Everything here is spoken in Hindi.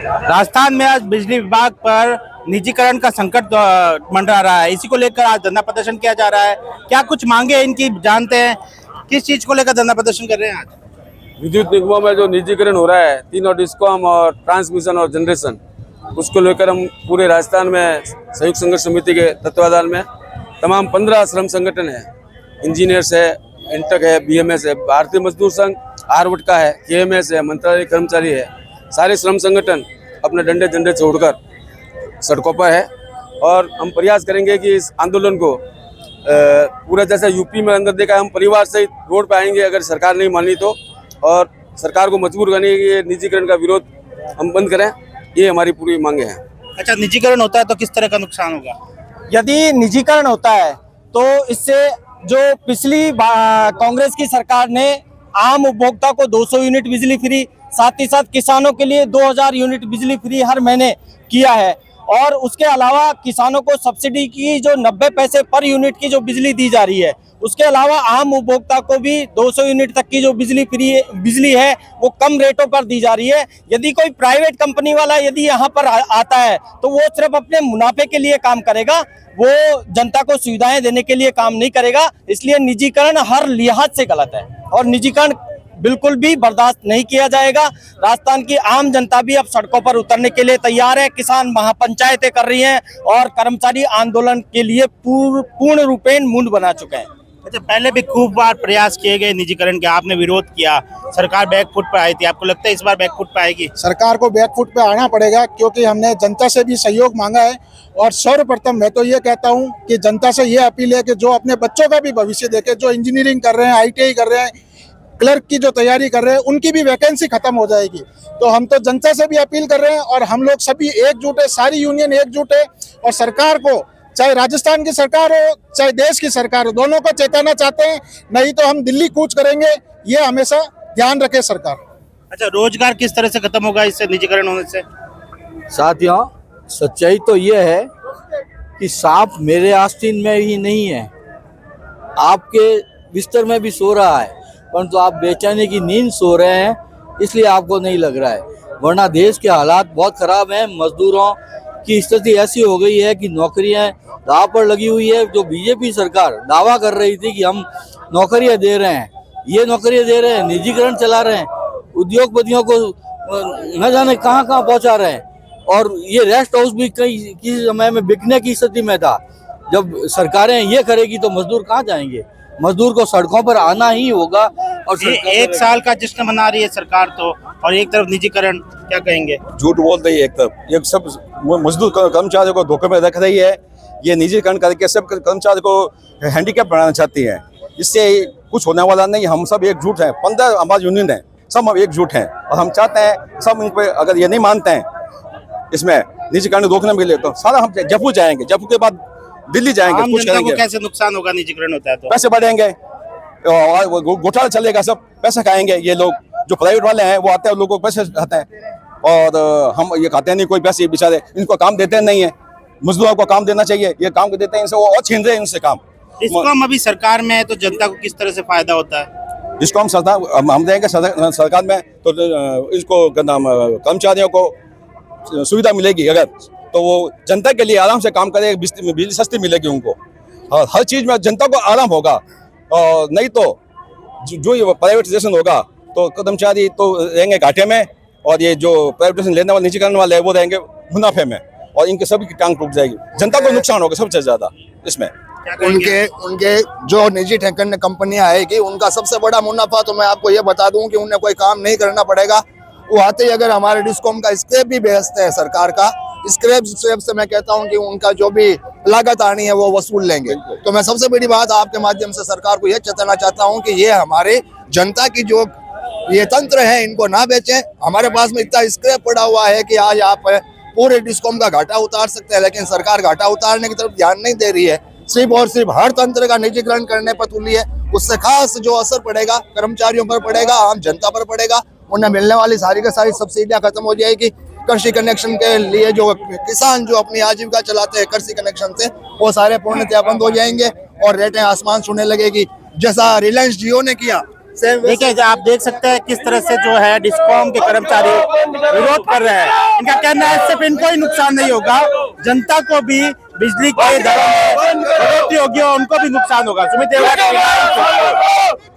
राजस्थान में आज बिजली विभाग पर निजीकरण का संकट मंडरा रहा है। इसी को लेकर आज धरना प्रदर्शन किया जा रहा है। क्या कुछ मांगे इनकी जानते हैं? किस चीज को लेकर धरना प्रदर्शन कर रहे हैं आज? विद्युत निगमों में जो निजीकरण हो रहा है, तीनों डिस्कॉम और ट्रांसमिशन और जनरेशन, उसको लेकर हम पूरे राजस्थान में संयुक्त संघर्ष समिति के तत्वाधान में तमाम 15 श्रम संगठन है, इंजीनियर्स है, इंटक है, बीएमएस है, भारतीय मजदूर संघ, आरवट का है, केएमएस है, मंत्रालय कर्मचारी है, सारे श्रम संगठन अपने डंडे झंडे छोड़कर सड़कों पर है। और हम प्रयास करेंगे कि इस आंदोलन को पूरा जैसे यूपी में अंदर देखा, हम परिवार सहित रोड पे आएंगे अगर सरकार नहीं मानी तो, और सरकार को मजबूर करने की ये निजीकरण का विरोध हम बंद करें, ये हमारी पूरी मांगे हैं। अच्छा, निजीकरण होता है तो किस तरह का नुकसान होगा? यदि निजीकरण होता है तो इससे जो पिछली कांग्रेस की सरकार ने आम उपभोक्ता को 200 यूनिट बिजली फ्री, साथ ही साथ किसानों के लिए 2000 यूनिट बिजली फ्री हर महीने किया है, और उसके अलावा किसानों को सब्सिडी की जो 90 पैसे पर यूनिट की जो बिजली दी जा रही है, उसके अलावा आम उपभोक्ता को भी 200 यूनिट तक की जो बिजली है वो कम रेटों पर दी जा रही है। यदि कोई प्राइवेट कंपनी वाला यदि यहाँ पर आता है तो वो सिर्फ अपने मुनाफे के लिए काम करेगा, वो जनता को सुविधाएं देने के लिए काम नहीं करेगा। इसलिए निजीकरण हर लिहाज से गलत है और निजीकरण बिल्कुल भी बर्दाश्त नहीं किया जाएगा। राजस्थान की आम जनता भी अब सड़कों पर उतरने के लिए तैयार है, किसान महापंचायतें कर रही हैं और कर्मचारी आंदोलन के लिए पूर्ण रूपेण मूड बना चुके हैं। अच्छा, पहले भी खूब बार प्रयास किए गए निजीकरण के, आपने विरोध किया, सरकार बैकफुट पर आई थी। आपको लगता है इस बार बैकफुट पर आएगी? सरकार को बैकफुट पे आना पड़ेगा, क्योंकि हमने जनता से भी सहयोग मांगा है। और सर्वप्रथम मैं तो ये कहता हूँ कि जनता से ये अपील है कि जो अपने बच्चों का भी भविष्य देखे, जो इंजीनियरिंग कर रहे हैं, ITI कर रहे हैं, क्लर्क की जो तैयारी कर रहे हैं, उनकी भी वैकेंसी खत्म हो जाएगी। तो हम तो जनता से भी अपील कर रहे हैं और हम लोग सभी एकजुट है, सारी यूनियन एकजुट है, और सरकार को, चाहे राजस्थान की सरकार हो चाहे देश की सरकार हो, दोनों को चेताना चाहते हैं, नहीं तो हम दिल्ली कूच करेंगे। ये हमेशा ध्यान रखे सरकार। अच्छा, रोजगार किस तरह से खत्म होगा इससे, निजीकरण होने से? साथियों, सच्चाई तो ये है कि सांप मेरे आस्तीन में ही नहीं है, आपके बिस्तर में भी सो रहा है, परंतु आप बेचैनी की नींद सो रहे हैं, इसलिए आपको नहीं लग रहा है। वरना देश के हालात बहुत खराब हैं। मजदूरों की स्थिति ऐसी हो गई है कि नौकरियां दांव पर लगी हुई है। जो बीजेपी सरकार दावा कर रही थी कि हम नौकरियां दे रहे हैं, ये नौकरियां दे रहे हैं, निजीकरण चला रहे हैं, उद्योगपतियों को न जाने कहां कहां पहुंचा रहे हैं। और ये रेस्ट हाउस भी किसी समय में बिकने की स्थिति में था। जब सरकारें ये करेगी तो मजदूर कहाँ जाएंगे? मजदूर को सड़कों पर आना ही होगा। और एक साल का जश्न मना रही है सरकार तो, और एक तरफ निजीकरण, क्या कहेंगे? झूठ बोल रही है एक तरफ, ये सब मजदूर कर्मचारियों को धोखे में रख रही है। ये निजीकरण करके सब कर्मचारियों को हैंडीकैप बनाना चाहती है। इससे कुछ होने वाला नहीं। हम सब एकजुट हैं, 15 हमारी यूनियन है, सब हम एकजुट हैं, और हम चाहते हैं सब इन पर, अगर ये नहीं मानते हैं इसमें निजीकरण रोकने के लिए, तो सारा हम जयपुर जाएंगे, जयपुर के बाद दिल्ली जाएंगे, कुछ करेंगे। कैसे नुकसान होगा निजीकरण होता है तो? पैसे बढ़ेंगे और घोटाला चलेगा, सब पैसे खाएंगे। ये लोग जो प्राइवेट वाले हैं वो आते हैं, लोगों को पैसे खाते हैं, और हम ये खाते नहीं कोई पैसे, बेचारे इनको काम देते नहीं है। मजदूरों को काम देना चाहिए, ये काम देते हैं इनसे, वो और छीन रहे हैं इनसे काम। डिस्कॉम अभी सरकार में है तो जनता को किस तरह से फायदा होता है? डिस्कॉम हम देंगे सरकार में तो इसको कर्मचारियों को सुविधा मिलेगी अगर, तो वो जनता के लिए आराम से काम करेगा, बिजली सस्ती मिलेगी उनको, और हर चीज में जनता को आराम होगा। और नहीं तो जो ये प्राइवेटाइजेशन होगा तो कर्मचारी तो रहेंगे घाटे में, और ये जो प्राइवेटाइजेशन लेने वाले, निजीकरण वाले हैं, वो रहेंगे मुनाफे में, और इनके सभी की टांग टूट जाएगी। जनता को नुकसान होगा सबसे ज्यादा इसमें। उनके जो निजी ठेकेदार कंपनियां आएगी, उनका सबसे बड़ा मुनाफा तो मैं आपको ये बता दूं कि उन्हें कोई काम नहीं करना पड़ेगा। वो आते ही अगर हमारे डिस्कॉम का स्क्रैप भी बेचते हैं सरकार का, स्क्रैप से मैं कहता हूं कि उनका जो भी लागत आनी है वो वसूल लेंगे। तो मैं सबसे बड़ी बात आपके माध्यम से सरकार को ये चेताना चाहता हूं कि ये हमारे जनता की जो ये तंत्र है, इनको ना बेचें। हमारे पास में इतना स्क्रैप पड़ा हुआ है कि आज आप पूरे डिस्कॉम का घाटा उतार सकते हैं, लेकिन सरकार घाटा उतारने की तरफ ध्यान नहीं दे रही है, सिर्फ और सिर्फ हर तंत्र का निजीकरण करने पर तुली है। उससे खास जो असर पड़ेगा कर्मचारियों पर पड़ेगा, आम जनता पर पड़ेगा। उन्हें मिलने वाली सारी की सारी सब्सिडियां खत्म हो जाएगी। कृषि कनेक्शन के लिए जो किसान जो अपनी आजीविका चलाते हैं कृषि कनेक्शन से, वो सारे पूर्णतया बंद हो जाएंगे और रेटें आसमान छूने लगेगी। जैसा रिलायंस जियो ने किया, देखिए आप देख सकते हैं किस तरह से जो है डिस्कॉम के कर्मचारी विरोध कर रहे हैं। इनका कहना है सिर्फ इनको ही नुकसान नहीं होगा, जनता को भी बिजली के दरों में बढ़ोतरी होगी और उनको भी नुकसान होगा। सुमित देवड़ा